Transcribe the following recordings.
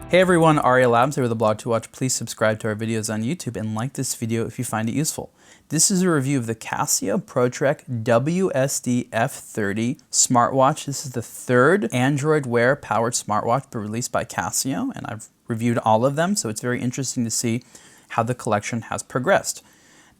Hey everyone, Ariel Adams here with aBlogtoWatch. Please subscribe to our videos on YouTube and like this video if you find it useful. This is a review of the Casio ProTrek WSD-F30 smartwatch. This is the third Android Wear powered smartwatch released by Casio, and I've reviewed all of them, so it's very interesting to see how the collection has progressed.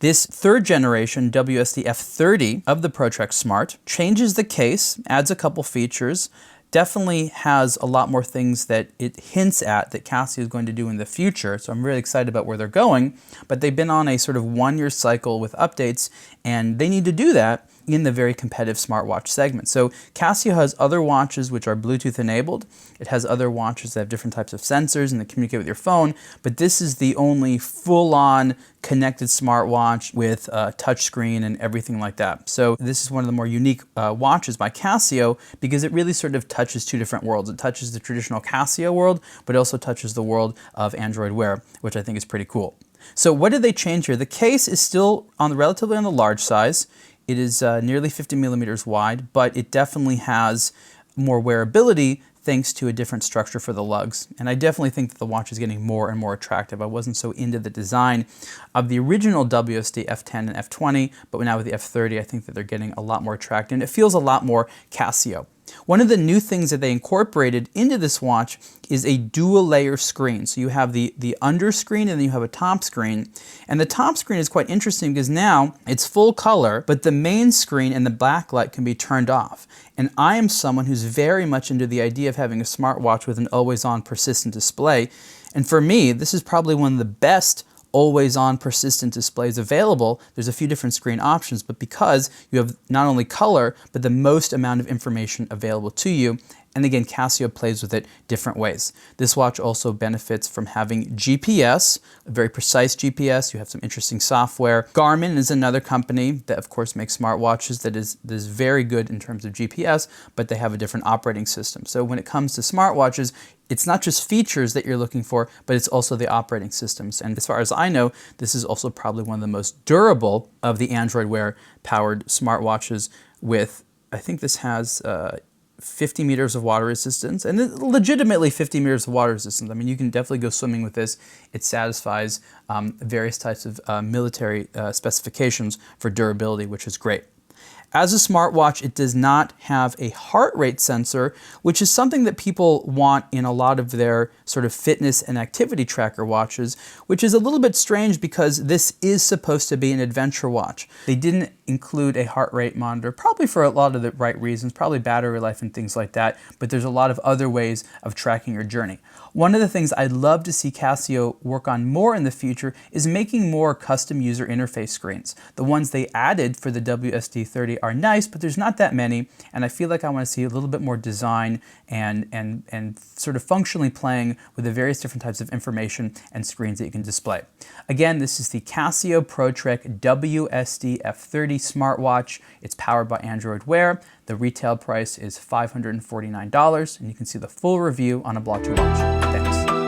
This third generation WSD-F30 of the ProTrek Smart changes the case, adds a couple features, definitely has a lot more things that it hints at that Casio is going to do in the future, so I'm really excited about where they're going, but they've been on a sort of one-year cycle with updates, and they need to do that in the very competitive smartwatch segment. So Casio has other watches which are Bluetooth enabled. It has other watches that have different types of sensors and they communicate with your phone, but this is the only full-on connected smartwatch with a touchscreen and everything like that. So this is one of the more unique watches by Casio because it really sort of touches two different worlds. It touches the traditional Casio world, but it also touches the world of Android Wear, which I think is pretty cool. So what did they change here? The case is still relatively on the large size. It is nearly 50 millimeters wide, but it definitely has more wearability thanks to a different structure for the lugs. And I definitely think that the watch is getting more and more attractive. I wasn't so into the design of the original WSD F10 and F20, but now with the F30, I think that they're getting a lot more attractive, and it feels a lot more Casio. One of the new things that they incorporated into this watch is a dual layer screen. So you have the under screen and then you have a top screen. And the top screen is quite interesting because now it's full color, but the main screen and the backlight can be turned off. And I am someone who's very much into the idea of having a smartwatch with an always-on persistent display. And for me, this is probably one of the best always-on persistent displays available. There's a few different screen options, but because you have not only color, but the most amount of information available to you. And again, Casio plays with it different ways. This watch also benefits from having GPS, a very precise GPS. You have some interesting software. Garmin is another company that, of course, makes smartwatches that is very good in terms of GPS, but they have a different operating system. So when it comes to smartwatches, it's not just features that you're looking for, but it's also the operating systems. And as far as I know, this is also probably one of the most durable of the Android Wear powered smartwatches with, I think this has 50 meters of water resistance, and legitimately 50 meters of water resistance. I mean, you can definitely go swimming with this. It satisfies various types of military specifications for durability, which is great. As a smartwatch, it does not have a heart rate sensor, which is something that people want in a lot of their sort of fitness and activity tracker watches, which is a little bit strange because this is supposed to be an adventure watch. They didn't include a heart rate monitor, probably for a lot of the right reasons, probably battery life and things like that, but there's a lot of other ways of tracking your journey. One of the things I'd love to see Casio work on more in the future is making more custom user interface screens. The ones they added for the WSD-30 are nice, but there's not that many, and I feel like I want to see a little bit more design and sort of functionally playing with the various different types of information and screens that you can display. Again, this is the Casio ProTrek WSD-F30 smartwatch. It's powered by Android Wear. The retail price is $549, and you can see the full review on aBlogtoWatch. Thanks.